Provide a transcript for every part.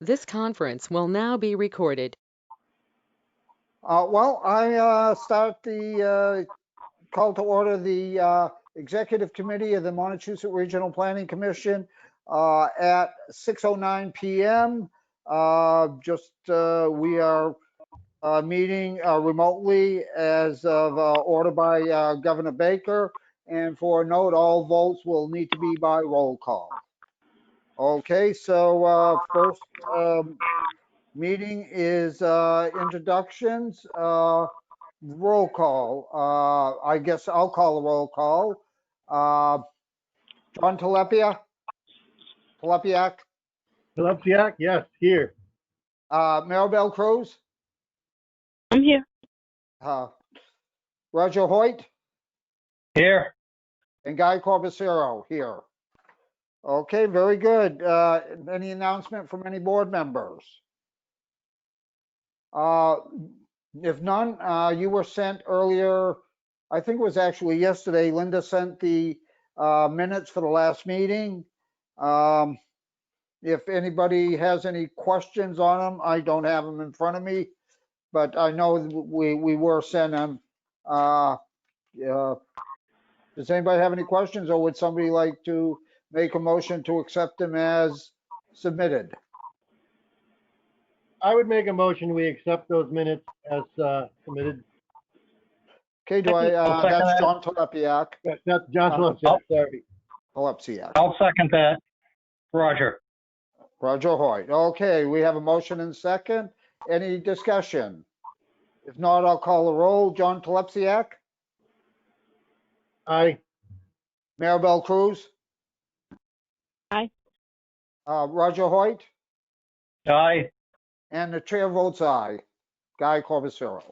This conference will now be recorded. I start the call to order the Executive Committee of the Montechusett Regional Planning Commission at 6:09 p.m. We are meeting remotely as of order by Governor Baker. And for a note, all votes will need to be by roll call. Okay, so first meeting is introductions. Roll call. I guess I'll call a roll call. John Telepiak? Telesiak, yes, here. Maribel Cruz? I'm here. Roger Hoyt? Here. And Guy Corbacero here. Okay, very good. Any announcement from any board members? If none, you were sent earlier, I think it was actually yesterday, Linda sent the minutes for the last meeting. If anybody has any questions on them, I don't have them in front of me, but I know we were sent them. Does anybody have any questions, or would somebody like to make a motion to accept them as submitted? I would make a motion, we accept those minutes as submitted. Okay, I'll second that's that. John Telepiak. That's John Telesiak, sorry. Telepsiak. I'll second that. Roger. Roger Hoyt. Okay, we have a motion and second. Any discussion? If not, I'll call the roll. John Telepsiak, Aye. Maribel Cruz. Aye. Roger Hoyt, Aye. and the chair votes aye. Guy Corbacero.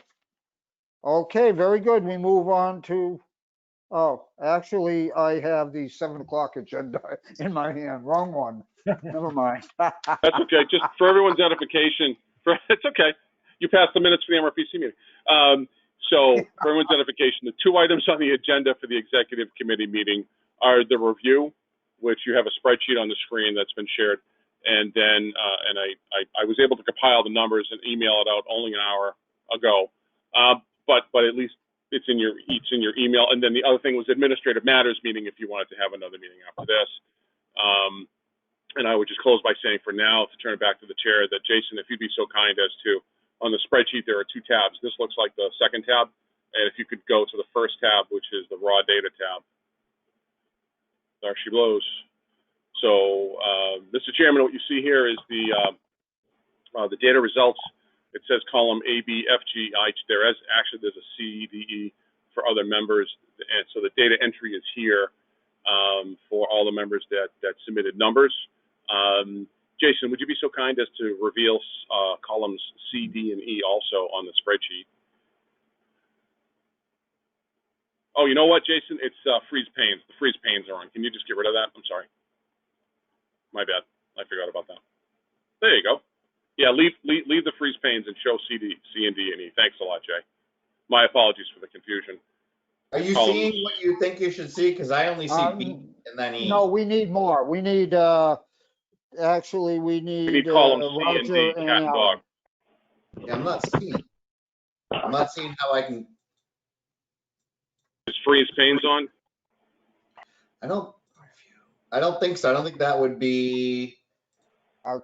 Okay, very good. We move on to, oh, actually, I have the 7 o'clock agenda in my hand. Wrong one. Never mind. That's okay. Just for everyone's edification, it's okay. You passed the minutes for the MRPC meeting. So for everyone's edification, the two items on the agenda for the executive committee meeting are the review, which you have a spreadsheet on the screen that's been shared, and then I was able to compile the numbers and email it out only an hour ago, but at least it's in your email. And then the other thing was administrative matters meeting, if you wanted to have another meeting after this. And I would just close by saying for now, to turn it back to the chair, that Jason, if you'd be so kind as to, on the spreadsheet, there are two tabs. This looks like the second tab. And if you could go to the first tab, which is the raw data tab. There she blows. So, Mr. Chairman, what you see here is the data results. It says column A, B, F, G, I. There's a C, D, E for other members. And so the data entry is here for all the members that submitted numbers. Jason, would you be so kind as to reveal columns C, D, and E also on the spreadsheet? Oh, you know what, Jason? It's freeze panes. The freeze panes are on. Can you just get rid of that? I'm sorry. My bad. I forgot about that. There you go. Yeah, leave the freeze panes and show C, and D, and E. Thanks a lot, Jay. My apologies for the confusion. Are you seeing what you think you should see? Because I only see B and then E. No, we need more. We need, actually, we need column C and Roger D, cat and dog. Yeah, I'm not seeing how I can. Is freeze panes on? I don't think so. I don't think that would be.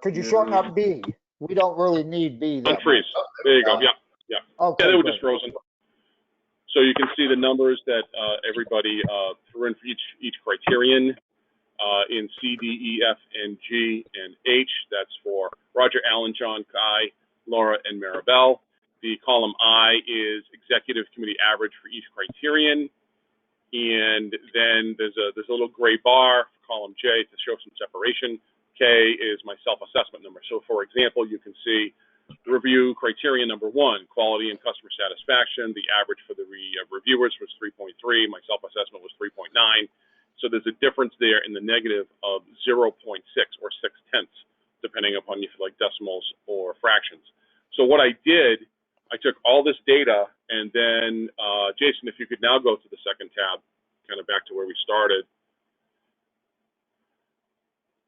Could you shorten up B? We don't really need B. Unfreeze. There you go. Yeah. Okay, yeah, they were good. just frozen. So you can see the numbers that everybody threw in for each criterion in C, D, E, F, and G, and H. That's for Roger, Alan, John, Guy, Laura, and Maribel. The column I is executive committee average for each criterion. And then there's a little gray bar for column J to show some separation. K is my self-assessment number. So for example, you can see review criterion number 1, quality and customer satisfaction. The average for the reviewers was 3.3. My self-assessment was 3.9. So there's a difference there in the negative of 0.6 or 0.6, depending upon if you like decimals or fractions. So what I did, I took all this data, and then, Jason, if you could now go to the second tab, kind of back to where we started.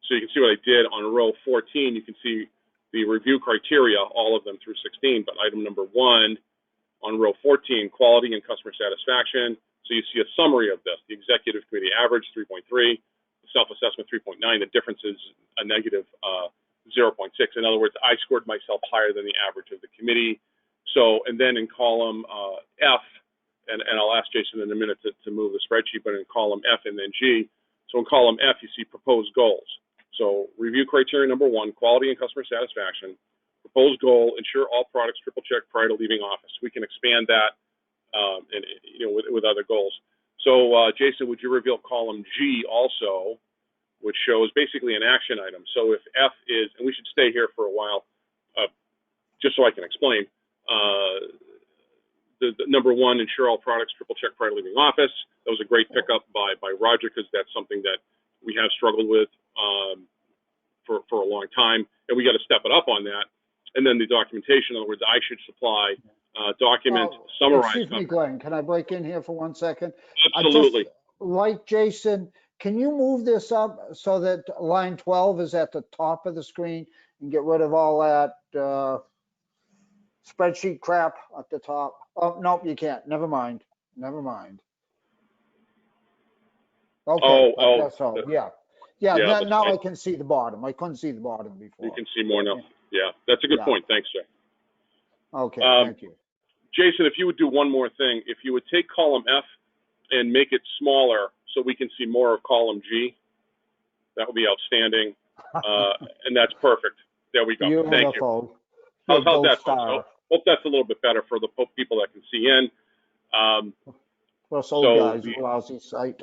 So you can see what I did on row 14. You can see the review criteria, all of them through 16, but item number 1 on row 14, quality and customer satisfaction. So you see a summary of this. The executive committee average 3.3, the self-assessment 3.9. The difference is a negative 0.6. In other words, I scored myself higher than the average of the committee. So, and then in column F, and I'll ask Jason in a minute to move the spreadsheet, but in column F and then G. So in column F, you see proposed goals. So review criteria number 1, quality and customer satisfaction. Proposed goal, ensure all products triple check prior to leaving office. We can expand that and, with other goals. So Jason, would you reveal column G also, which shows basically an action item. So if F is, and we should stay here for a while, just so I can explain, the number 1, ensure all products triple check prior to leaving office. That was a great pickup by Roger, because that's something that we have struggled with for a long time, and we got to step it up on that. And then the documentation, in other words, I should supply document, summarize. Excuse me, Glenn, can I break in here for 1 second? Absolutely. Like Jason, can you move this up so that line 12 is at the top of the screen and get rid of all that spreadsheet crap at the top? Oh, nope, you can't. Never mind. Okay, that's all. Yeah, now I can see the bottom. I couldn't see the bottom before. You can see more now. Yeah, that's a good point. Thanks, Jay. Okay, thank you. Jason, if you would do one more thing, if you would take column F and make it smaller so we can see more of column G, that would be outstanding. And that's perfect. There we go. Thank you. How's that, folks? Hope that's a little bit better for the people that can see in. Plus old guys, lousy sight.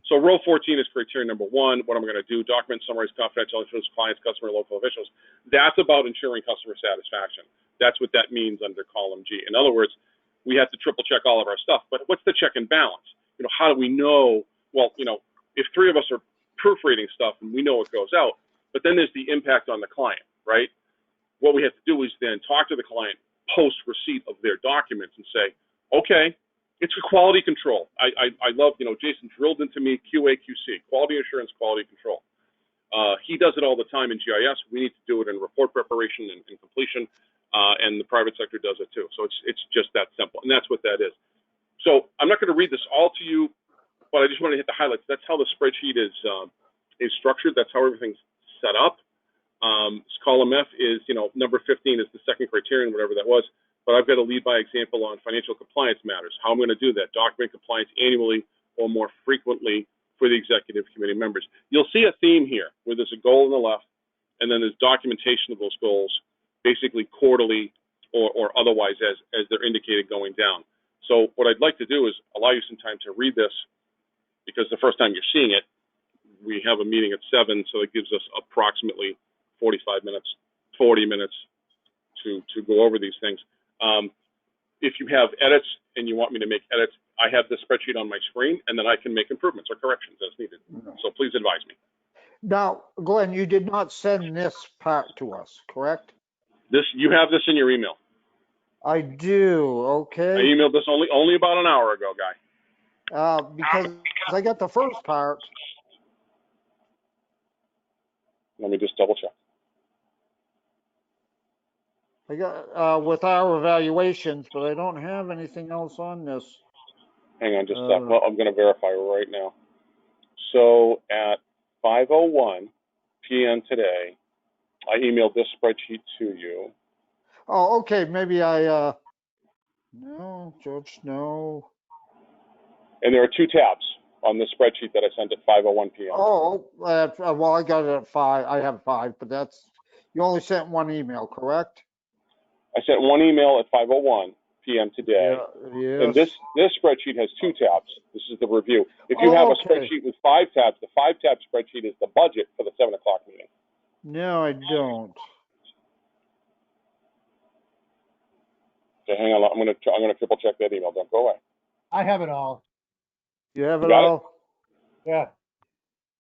So row 14 is criteria number 1. What I'm going to do, document, summarize, confidential issues, clients, customer, local officials. That's about ensuring customer satisfaction. That's what that means under column G. In other words, we have to triple check all of our stuff, but what's the check and balance? How do we know? Well, if 3 of us are proofreading stuff and we know it goes out, but then there's the impact on the client, right? What we have to do is then talk to the client post receipt of their documents and say, okay, it's a quality control. I love, Jason drilled into me QA, QC, quality assurance, quality control. He does it all the time in GIS. We need to do it in report preparation and completion, and the private sector does it too. So it's just that simple, and that's what that is. So I'm not going to read this all to you, but I just want to hit the highlights. That's how the spreadsheet is structured. That's how everything's set up. Column F is, number 15 is the second criterion, whatever that was. But I've got to lead by example on financial compliance matters. How I'm going to do that, document compliance annually or more frequently for the executive committee members. You'll see a theme here where there's a goal on the left, and then there's documentation of those goals, basically quarterly or otherwise as they're indicated going down. So what I'd like to do is allow you some time to read this, because the first time you're seeing it, we have a meeting at 7, so it gives us approximately 45 minutes, 40 minutes to go over these things. If you have edits and you want me to make edits, I have the spreadsheet on my screen, and then I can make improvements or corrections as needed. So please advise me. Now, Glenn, you did not send this part to us, correct? You have this in your email. I do. Okay. I emailed this only about an hour ago, guy. Because I got the first part. Let me just double check. I got with our evaluations, but I don't have anything else on this. Hang on just a sec. Well, I'm going to verify right now. So at 5:01 p.m. today, I emailed this spreadsheet to you. Oh, okay. Maybe no, George, no. And there are 2 tabs on the spreadsheet that I sent at 5:01 p.m. Oh, well, I got it at 5. I have 5, but you only sent one email, correct? I sent one email at 5:01 p.m. today. Yeah, and this spreadsheet has 2 tabs. This is the review. If you have a spreadsheet with 5 tabs, the 5-tab spreadsheet is the budget for the 7 o'clock meeting. No, I don't. Okay, hang on. I'm gonna triple check that email. Don't go away. I have it all. You have it Got all? Yeah.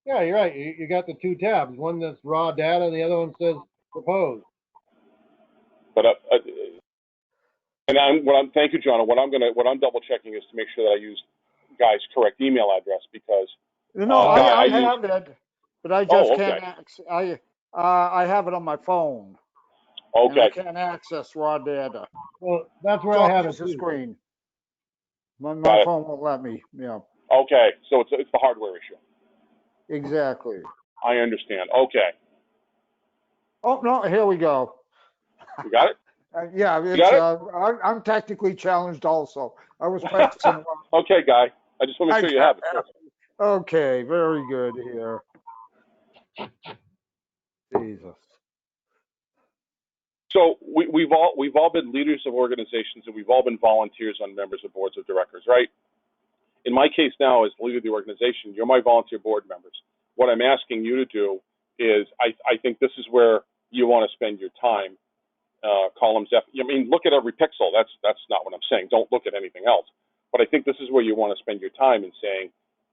Yeah, you're right. You got the 2 tabs. One that's raw data, and the other one says proposed. But thank you, John. What I'm double checking is to make sure that I use Guy's correct email address, because No, I have it, but I just can't. I have it on my phone. And I Okay, can't access raw data. Well, that's where So I have it here's the too. screen. My Got it. phone won't let me, okay, so it's the hardware issue. exactly. I understand. Okay, Oh, no, here we go. you got it? Yeah, You it's, got it? I'm technically challenged also. I was practicing. Okay, Guy. I just want to make sure you have it. Sure. Okay, very good here. Jesus. So we've all been leaders of organizations, and we've all been volunteers on members of boards of directors, right? In my case now, as leader of the organization, you're my volunteer board members. What I'm asking you to do is, I think this is where you want to spend your time. Columns F. I mean, look at every pixel. That's not what I'm saying. Don't look at anything else. But I think this is where you want to spend your time in saying,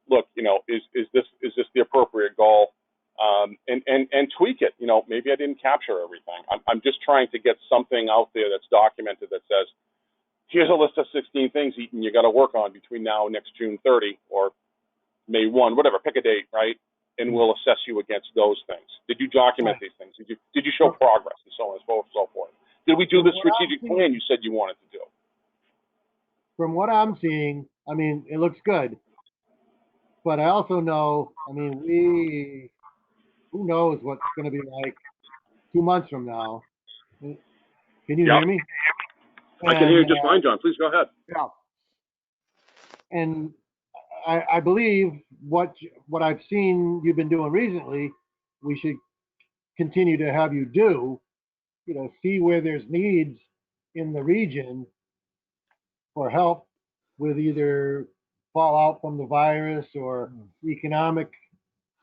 look, is this the appropriate goal? And tweak it. Maybe I didn't capture everything. I'm just trying to get something out there that's documented that says, here's a list of 16 things, Eaton, you got to work on between now and next June 30 or May 1, whatever. Pick a date, right? And we'll assess you against those things. Did you document these things? Did you show progress and so on and so forth? Did we do the strategic plan you said you wanted to do? From what I'm seeing, I mean, it looks good. But I also know, I mean, who knows what's going to be like 2 months from now. Can you Yeah. hear me? I can hear you just fine, John. Please go ahead. Yeah. And I believe what I've seen you've been doing recently, we should continue to have you do, see where there's needs in the region for help with either fallout from the virus or economic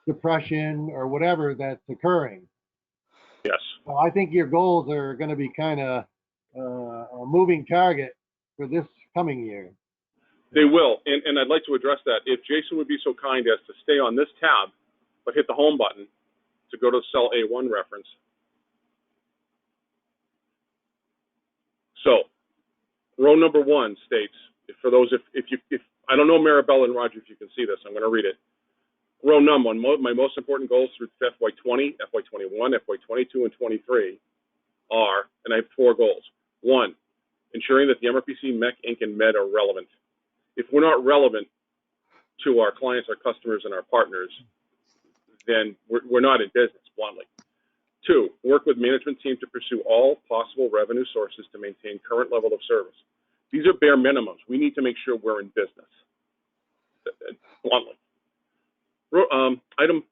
depression or whatever that's occurring. Yes. So I think your goals are going to be kind of a moving target for this coming year. They will, and I'd like to address that. If Jason would be so kind as to stay on this tab, but hit the home button to go to cell A1 reference. So, row number 1 states, for those, if I don't know, Maribel and Roger, if you can see this, I'm going to read it. Row number 1, my most important goals through FY20, FY21, FY22, and 23 are, and I have 4 goals. 1, ensuring that the MRPC, MEC, Inc., and MED are relevant. If we're not relevant to our clients, our customers, and our partners, then we're not in business, bluntly. 2, work with management team to pursue all possible revenue sources to maintain current level of service. These are bare minimums. We need to make sure we're in business, bluntly. Item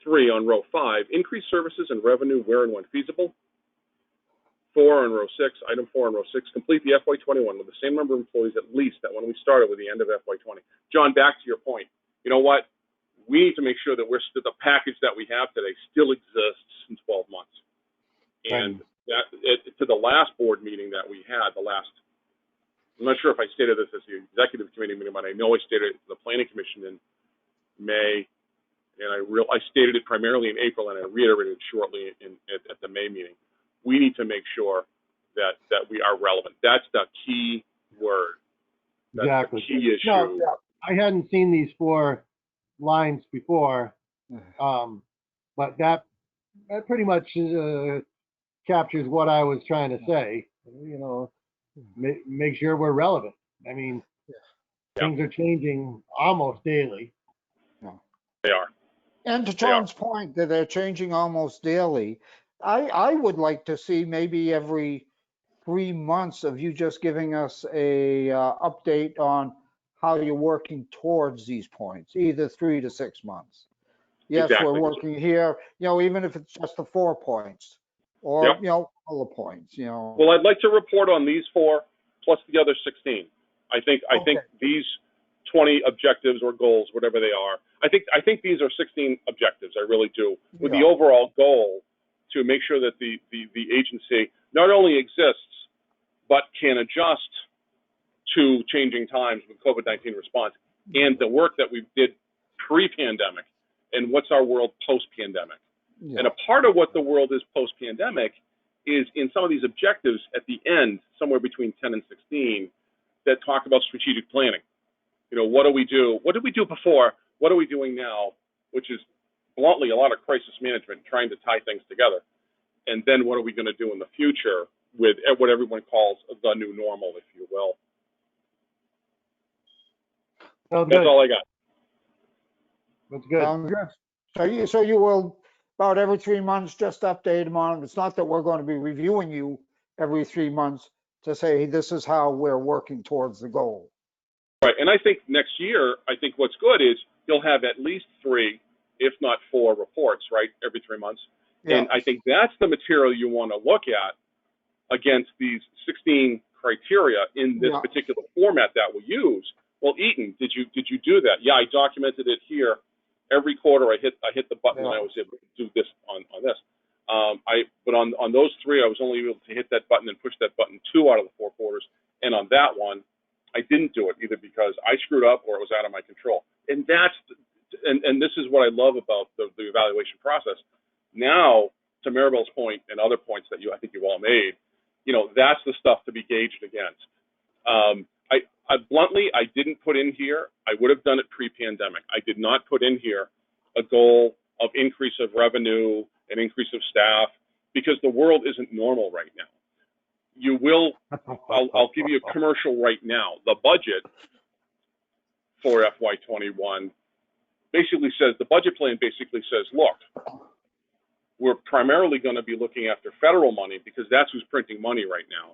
3 on row 5, increase services and revenue where and when feasible. 4 on row 6, item 4 on row 6, complete the FY21 with the same number of employees at least that when we started with the end of FY20. John, back to your point. You know what? We need to make sure that the package that we have today still exists in 12 months. And to the last board meeting that we had, I'm not sure if I stated this as the executive committee meeting, but I know I stated it to the planning commission in May, and I stated it primarily in April, and I reiterated it shortly at the May meeting. We need to make sure that we are relevant. That's the key word. That's Exactly. the key issue. No, I hadn't seen these 4 lines before, but that pretty much captures what I was trying to say. Make sure we're relevant. I mean, things are changing almost daily. They are. And to John's point that they're changing almost daily, I would like to see maybe every 3 months of you just giving us a update on how you're working towards these points, either 3 to 6 months. Yes, Exactly. we're working here, even if it's just the 4 points or, other points, Well, I'd like to report on these 4 plus the other 16. I think these 20 objectives or goals, whatever they are, I think these are 16 objectives. I really do, with the overall goal to make sure that the agency not only exists, but can adjust to changing times with COVID-19 response and the work that we did pre-pandemic and what's our world post-pandemic. Yeah. And a part of what the world is post-pandemic is in some of these objectives at the end, somewhere between 10 and 16, that talk about strategic planning. What do we do? What did we do before? What are we doing now? Which is bluntly, a lot of crisis management, trying to tie things together. And then what are we going to do in the future with what everyone calls the new normal, if you will? Sounds That's good. all I got. That's good. Sounds good. So you will, about every 3 months, just update them on them. It's not that we're going to be reviewing you every 3 months to say, hey, this is how we're working towards the goal. Right, and I think next year, I think what's good is you'll have at least 3, if not 4 reports, right, every 3 months. Yeah. And I think that's the material you want to look at against these 16 criteria in this Yeah. particular format that we use. Well, Eaton, did you do that? Yeah, I documented it here. Every quarter, I hit the button, and I was able to do this on this. But on those 3, I was only able to hit that button and push that button 2 out of the 4 quarters. And on that one, I didn't do it either because I screwed up or it was out of my control. And this is what I love about the evaluation process. Now, to Maribel's point and other points that I think you all made, that's the stuff to be gauged against. I bluntly, I didn't put in here, I would have done it pre-pandemic. I did not put in here a goal of increase of revenue, an increase of staff, because the world isn't normal right now. You will, I'll give you a commercial right now. The budget for FY21 basically says, the budget plan basically says, look, we're primarily going to be looking after federal money because that's who's printing money right now.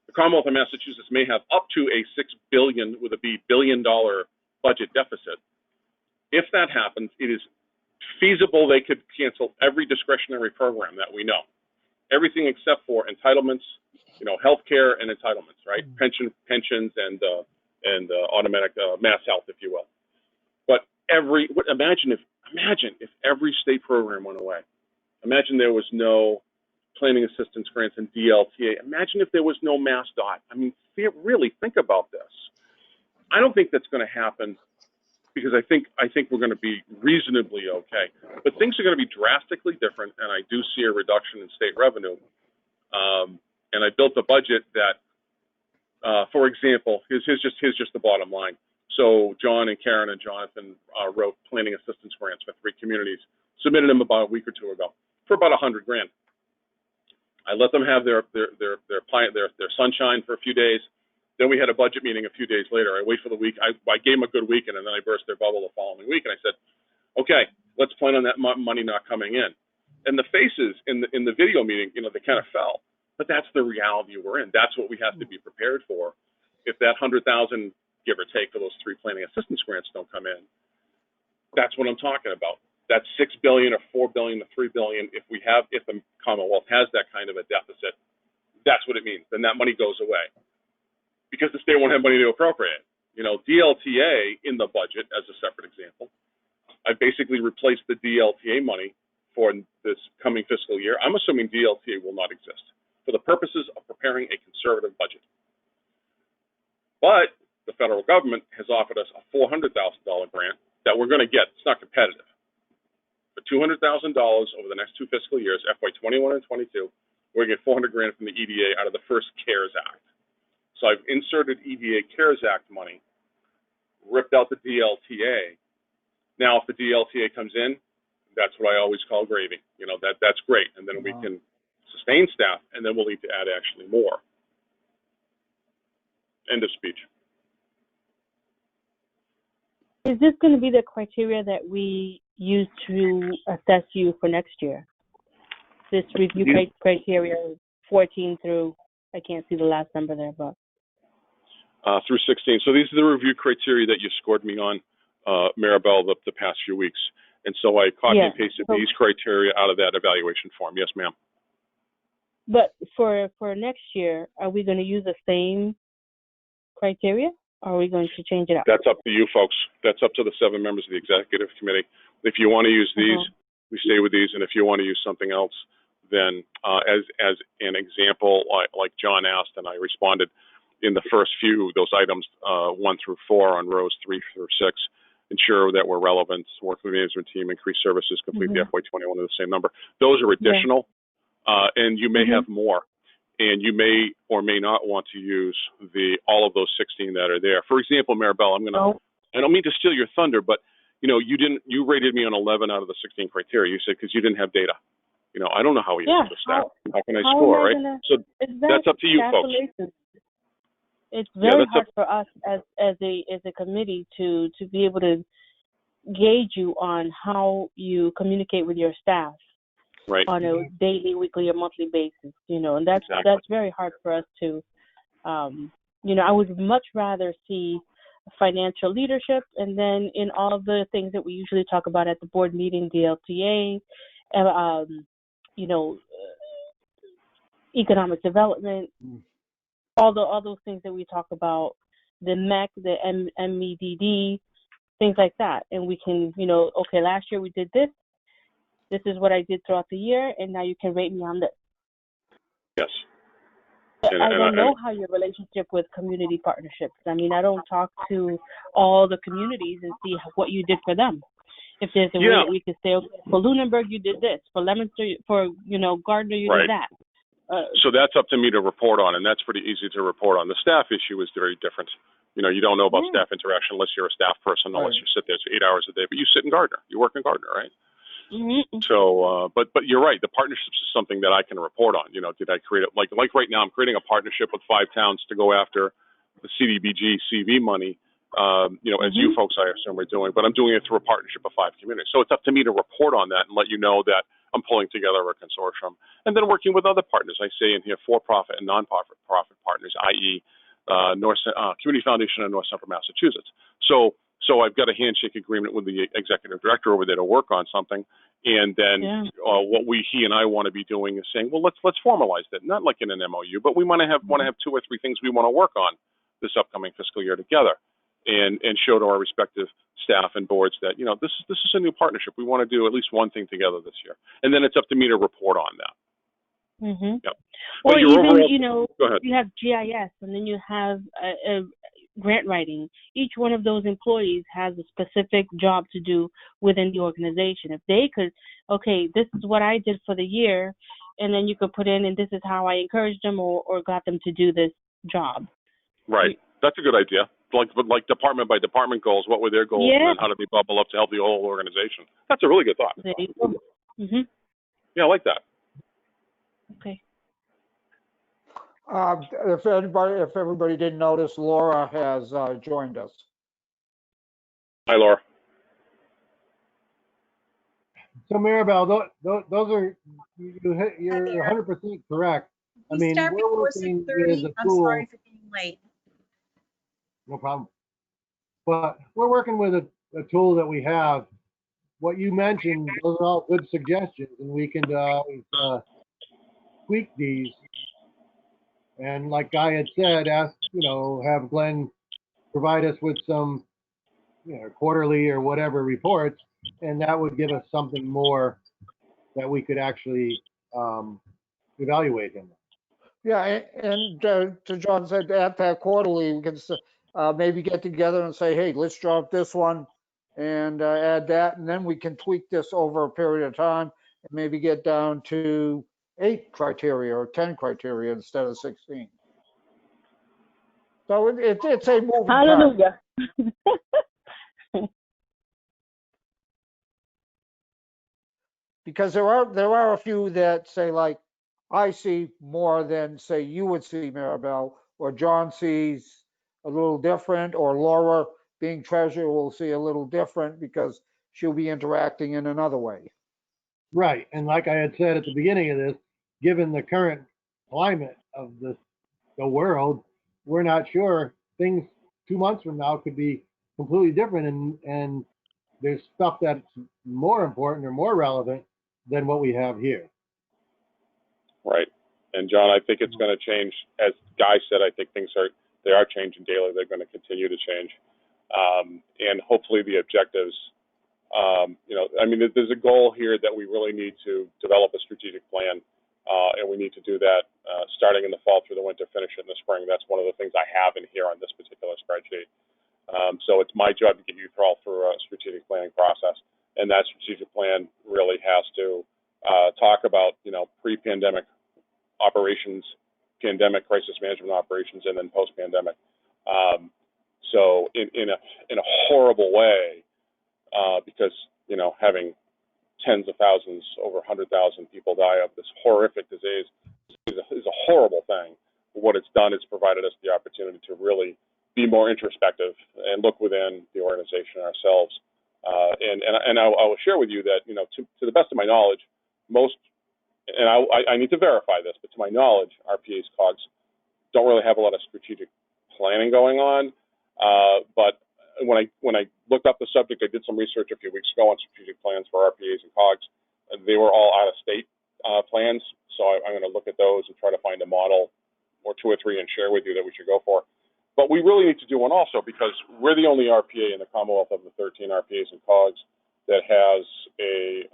The Commonwealth of Massachusetts may have up to a $6 billion with a B billion-dollar budget deficit. If that happens, it is feasible they could cancel every discretionary program that we know. Everything except for entitlements, healthcare and entitlements, right? Pensions and automatic mass health, if you will. But imagine if every state program went away. Imagine there was no planning assistance grants and DLTA. Imagine if there was no MassDOT. I mean, really think about this. I don't think that's going to happen because I think we're going to be reasonably okay. But things are going to be drastically different, and I do see a reduction in state revenue. And I built a budget that, for example, here's just the bottom line. So John and Karen and Jonathan wrote planning assistance grants for 3 communities, submitted them about a week or 2 ago for about $100,000. I let them have their sunshine for a few days. Then we had a budget meeting a few days later. I wait for the week. I gave them a good weekend, and then I burst their bubble the following week. And I said, okay, let's plan on that money not coming in. And the faces in the video meeting, they kind of fell. But that's the reality we're in. That's what we have to be prepared for. If that $100,000, give or take, for those 3 planning assistance grants don't come in, that's what I'm talking about. That's $6 billion or $4 billion or $3 billion. If the Commonwealth has that kind of a deficit, that's what it means. Then that money goes away because the state won't have money to appropriate. DLTA in the budget, as a separate example, I basically replaced the DLTA money for this coming fiscal year. I'm assuming DLTA will not exist for the purposes of preparing a conservative budget. But the federal government has offered us a $400,000 grant that we're going to get. It's not competitive. For $200,000 over the next 2 fiscal years, FY21 and 22, we're going to get $400,000 from the EDA out of the first CARES Act. So I've inserted EDA CARES Act money, ripped out the DLTA. Now, if the DLTA comes in, that's what I always call gravy. That's great. And then we can sustain staff, and then we'll need to add actually more. End of speech. Is this going to be the criteria that we use to assess you for next year? This review criteria 14 through, I can't see the last number there, but. Through 16. So these are the review criteria that you scored me on, Maribel, the past few weeks. And so I copy and pasted these criteria out of that evaluation form. Yes, ma'am. But for next year, are we going to use the same criteria? Or are we going to change it up? That's up to you folks. That's up to the 7 members of the executive committee. If you want to use these, we stay with these. And if you want to use something else, then as an example, like John asked, and I responded in the first few, those items 1 through 4 on rows 3 through 6, ensure that we're relevant, work with the management team, increase services, complete the FY21 with the same number. Those are additional, and you may have more. And you may or may not want to use all of those 16 that are there. For example, Maribel, I don't mean to steal your thunder, but you rated me on 11 out of the 16 criteria. You said, because you didn't have data. I don't know how we Yeah, use that. How can I how score, am I right? gonna- So Exactly. that's up to you folks. Calculations. It's Yeah, very that's hard for us as a committee to be able to gauge you on how you communicate with your staff Right. on a daily, weekly, or monthly basis. And that's Exactly. that's very hard for us to. I would much rather see financial leadership, and then in all of the things that we usually talk about at the board meeting, the LTA, economic development, all those things that we talk about, the MEC, the MEDD, things like that. And we can, okay, last year we did this. This is what I did throughout the year, and now you can rate me on this. Yes. I don't know how your relationship with community partnerships. I mean, I don't talk to all the communities and see what you did for them. If there's a way that we could say, okay, for Lunenburg you did this, for Leominster, for Gardner you did that. So that's up to me to report on, and that's pretty easy to report on. The staff issue is very different. You don't know about staff interaction unless you're a staff person, unless you sit there for 8 hours a day. But you sit in Gardner, you work in Gardner, right? Mm-hmm. So, but you're right. The partnerships is something that I can report on. Did I create it? Like right now, I'm creating a partnership with 5 towns to go after the CDBG CV money. As you folks, I assume, are doing. But I'm doing it through a partnership of 5 communities. So it's up to me to report on that and let you know that I'm pulling together a consortium, and then working with other partners. I say in here, for-profit and non-profit partners, i.e., Community Foundation of North Central Massachusetts. So I've got a handshake agreement with the executive director over there to work on something, and then what he and I want to be doing is saying, well, let's formalize that, not like in an MOU, but we want to have 2 or 3 things we want to work on this upcoming fiscal year together, and show to our respective staff and boards that this is a new partnership. We want to do at least one thing together this year, and then it's up to me to report on that. Mm-hmm. Yep. Or even, overall, go ahead. You have GIS, and then you have a grant writing. Each one of those employees has a specific job to do within the organization. If they could, okay, this is what I did for the year, and then you could put in, and this is how I encouraged them or got them to do this job. Right. That's a good idea. Like department by department goals. What were their goals, and then how do they bubble up to help the whole organization? That's a really good thought. There you go. Mm-hmm. Yeah, I like that. Okay. If everybody didn't notice, Laura has joined us. Hi, Laura. So Maribel, those are, you're 100% correct. I mean, start we're before working 6:30. with a I'm tool. sorry for being late. No problem. But we're working with a tool that we have. What you mentioned, those are all good suggestions, and we can tweak these. And like Guy had said, have Glenn provide us with some, quarterly or whatever reports, and that would give us something more that we could actually evaluate him. Yeah, and to John said, at that quarterly, we can maybe get together and say, hey, let's drop this one and add that, and then we can tweak this over a period of time and maybe get down to 8 criteria or 10 criteria instead of 16. So it's a moving target. Hallelujah. Because there are a few that say, like, I see more than, say, you would see, Maribel, or John sees a little different, or Laura, being treasurer, will see a little different because she'll be interacting in another way. Right, and like I had said at the beginning of this, given the current climate of the world, we're not sure. Things 2 months from now could be completely different, and there's stuff that's more important or more relevant than what we have here. Right. And John, I think it's going to change. As Guy said, I think they are changing daily. They're going to continue to change. And hopefully the objectives, there's a goal here that we really need to develop a strategic plan. And we need to do that starting in the fall through the winter, finish it in the spring. That's one of the things I have in here on this particular spreadsheet. So it's my job to get you all through a strategic planning process. And that strategic plan really has to talk about, pre-pandemic operations, pandemic crisis management operations, and then post-pandemic. So in a horrible way, because, having tens of thousands, over 100,000 people die of this horrific disease is a horrible thing. What it's done is provided us the opportunity to really be more introspective and look within the organization ourselves. And I will share with you that, to the best of my knowledge, most, and I need to verify this, but to my knowledge, RPA's COGS don't really have a lot of strategic planning going on. But when I looked up the subject, I did some research a few weeks ago on strategic plans for RPAs and COGS. They were all out-of-state plans, so I'm going to look at those and try to find a model or two or three and share with you that we should go for. But we really need to do one also, because we're the only RPA in the Commonwealth of the 13 RPAs and COGS that has a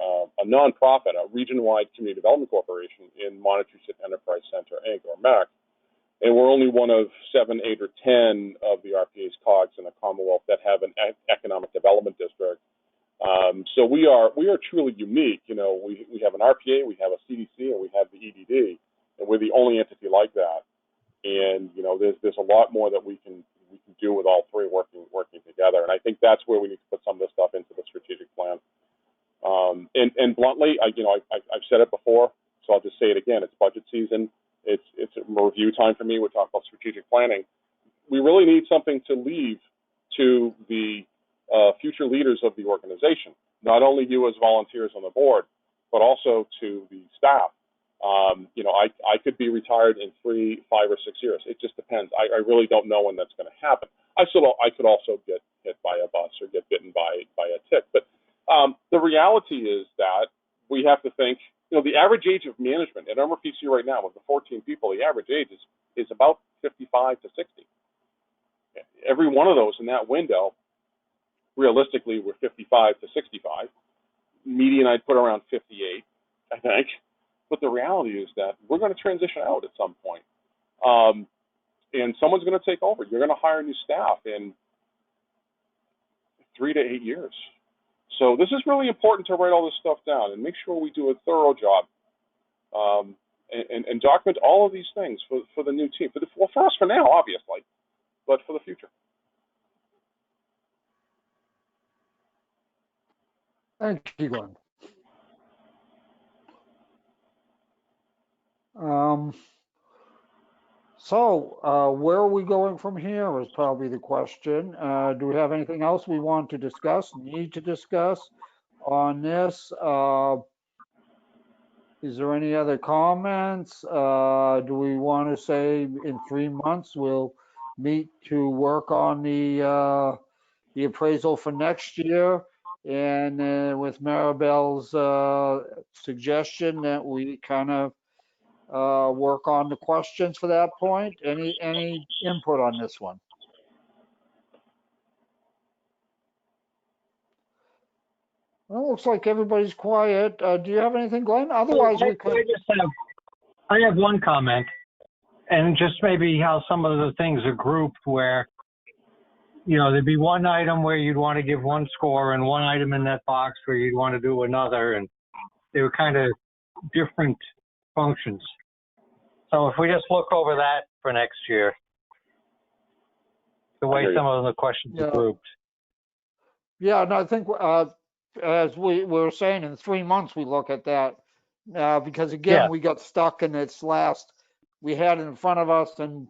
nonprofit, a region-wide community development corporation in Montezut Enterprise Center, Inc., or MEC. And we're only one of 7, 8, or 10 of the RPA's COGS in the Commonwealth that have an economic development district. So we are truly unique. We have an RPA, we have a CDC, and we have the EDD, and we're the only entity like that. And there's a lot more that we can do with all three working together. And I think that's where we need to put some of this stuff into the strategic plan. And bluntly, I've said it before, so I'll just say it again. It's budget season. It's a review time for me. We're talking about strategic planning. We really need something to leave to the future leaders of the organization, not only you as volunteers on the board, but also to the staff. I could be retired in 3, 5, or 6 years. It just depends. I really don't know when that's going to happen. I could also get hit by a bus or get bitten by a tick. But the reality is that we have to think, the average age of management at MRPC right now, of the 14 people, the average age is about 55 to 60. Every one of those in that window, realistically, we're 55 to 65. Median, I'd put around 58, I think. But the reality is that we're going to transition out at some point. And someone's going to take over. You're going to hire new staff in 3 to 8 years. So this is really important to write all this stuff down and make sure we do a thorough job and document all of these things for the new team. For us for now, obviously, but for the future. Thank you, Glenn. So where are we going from here is probably the question. Do we have anything else we want to discuss, need to discuss on this? Is there any other comments? Do we want to say in 3 months we'll meet to work on the appraisal for next year? And with Maribel's suggestion that we kind of work on the questions for that point. Any input on this one? Well, looks like everybody's quiet. Do you have anything, Glenn? Otherwise, we could. I have one comment, and just maybe how some of the things are grouped where, there'd be one item where you'd want to give one score and one item in that box where you'd want to do another, and they were kind of different functions. So if we just look over that for next year, the way some of the questions are grouped. Yeah, no, I think as we were saying, in 3 months we look at that because again, we got stuck in its last, we had it in front of us, and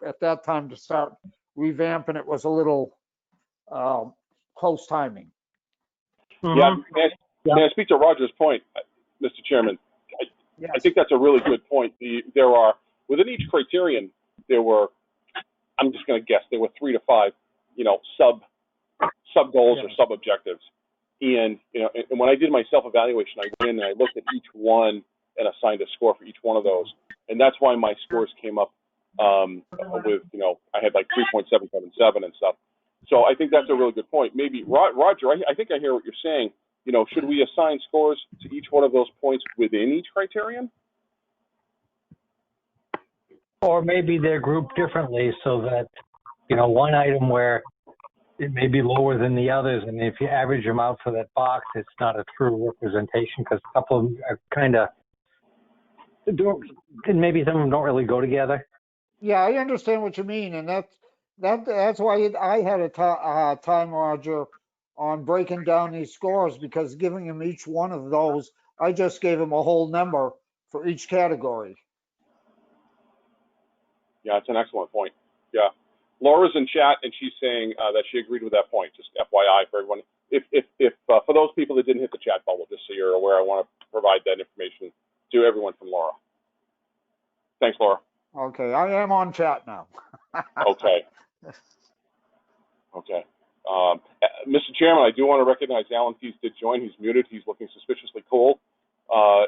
at that time to start revamping it was a little close timing. Yeah, may I speak to Roger's point, Mr. Chairman? Yes. I think that's a really good point. There are, within each criterion, I'm just going to guess, there were 3 to 5, sub goals or sub objectives. And, and when I did my self-evaluation, I went in and I looked at each one and assigned a score for each one of those. And that's why my scores came up with, I had like 3.777 and stuff. So I think that's a really good point. Maybe, Roger, I think I hear what you're saying. Should we assign scores to each one of those points within each criterion? Or maybe they're grouped differently so that, one item where it may be lower than the others, and if you average them out for that box, it's not a true representation because a couple of them are kind of, and maybe some of them don't really go together. Yeah, I understand what you mean, and that's why I had a time, Roger, on breaking down these scores, because giving him each one of those, I just gave him a whole number for each category. Yeah, it's an excellent point. Yeah. Laura's in chat and she's saying that she agreed with that point. Just FYI for everyone. If for those people that didn't hit the chat bubble, just so you're aware, I want to provide that information to everyone from Laura. Thanks, Laura. Okay, I am on chat now. Okay. Okay. Mr. Chairman, I do want to recognize Alan Pease did join. He's muted. He's looking suspiciously cool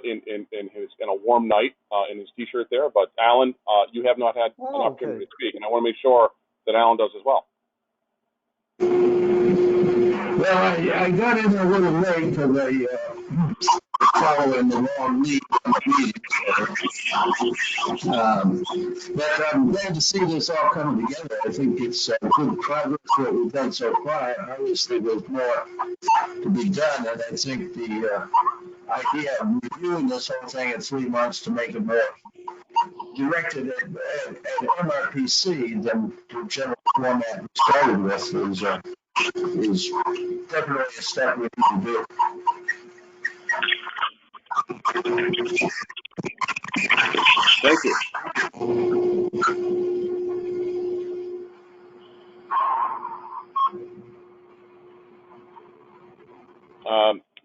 in a warm night in his T-shirt there. But Alan, you have not had an opportunity to speak, and I want to make sure that Alan does as well. Well, I got in a little late because I following the wrong lead on the meeting. But I'm glad to see this all coming together. I think it's good progress what we've done so far. Obviously, there's more to be done, and I think the idea of reviewing this whole thing in 3 months to make it more directed at MRPC than the general format we started with is definitely a step we need to do. Thank you.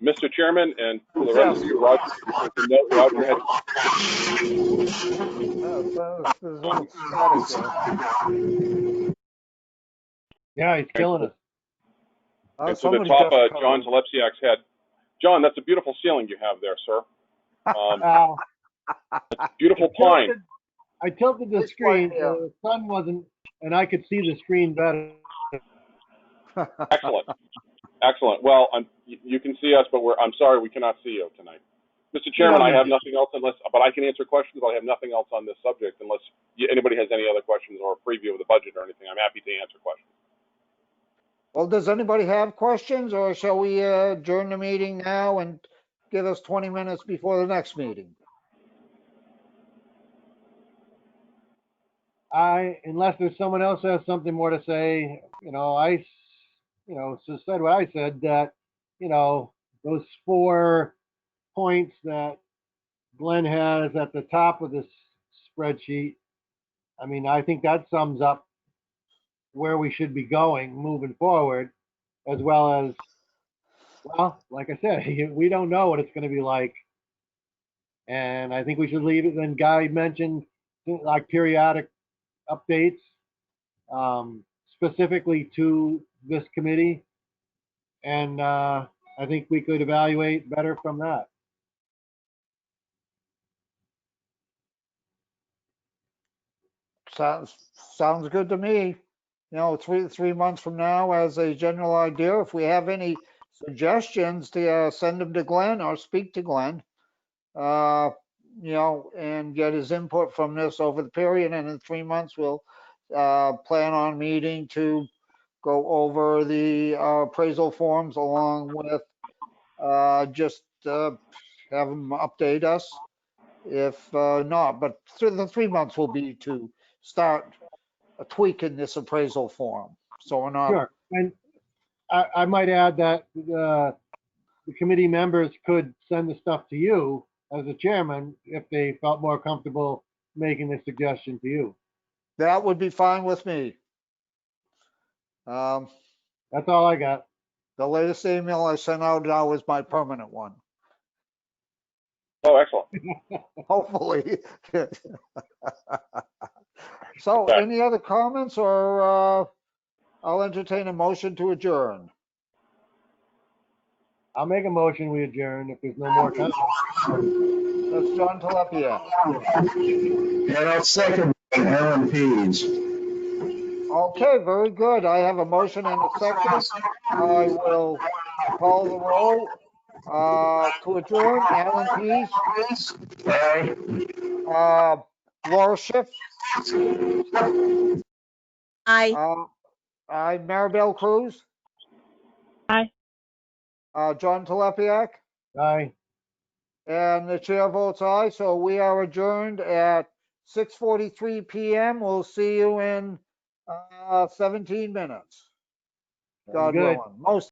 Mr. Chairman, and for the rest of you, Roger had. Yeah, he's killing us. And to the top of John Zalepsiak's head. John, that's a beautiful ceiling you have there, sir. Beautiful pine. I tilted the screen, so the sun wasn't, and I could see the screen better. Excellent. Excellent. Well, you can see us, but I'm sorry we cannot see you tonight. Mr. Chairman, I have nothing else but I can answer questions, but I have nothing else on this subject unless anybody has any other questions or a preview of the budget or anything. I'm happy to answer questions. Well, does anybody have questions, or shall we adjourn the meeting now and give us 20 minutes before the next meeting? Unless there's someone else has something more to say, I said what I said, that, those 4 points that Glenn has at the top of this spreadsheet, I mean, I think that sums up where we should be going moving forward, as well as, well, like I said, we don't know what it's going to be like. And I think we should leave it. Then Guy mentioned like periodic updates, specifically to this committee. And I think we could evaluate better from that. Sounds good to me. 3 months from now, as a general idea, if we have any suggestions, to send them to Glenn or speak to Glenn, and get his input from this over the period. And in 3 months, we'll plan on meeting to go over the appraisal forms, along with just have them update us if not. But the 3 months will be to start tweaking this appraisal form. So we're not. Sure. And I might add that the committee members could send the stuff to you as a chairman if they felt more comfortable making the suggestion to you. That would be fine with me. That's all I got. The latest email I sent out now is my permanent one. Oh, excellent. Hopefully. So any other comments, or I'll entertain a motion to adjourn. I'll make a motion, we adjourn if there's no more comments. That's John Telepia. And I'll second Alan Pease. Okay, very good. I have a motion and a second. I will call the roll to adjourn. Alan Pease. Aye. Laura Schiff. Aye. Maribel Cruz. Aye. John Telepiak. Aye. And the chair votes aye. So we are adjourned at 6:43 p.m. We'll see you in 17 minutes. God willing. Most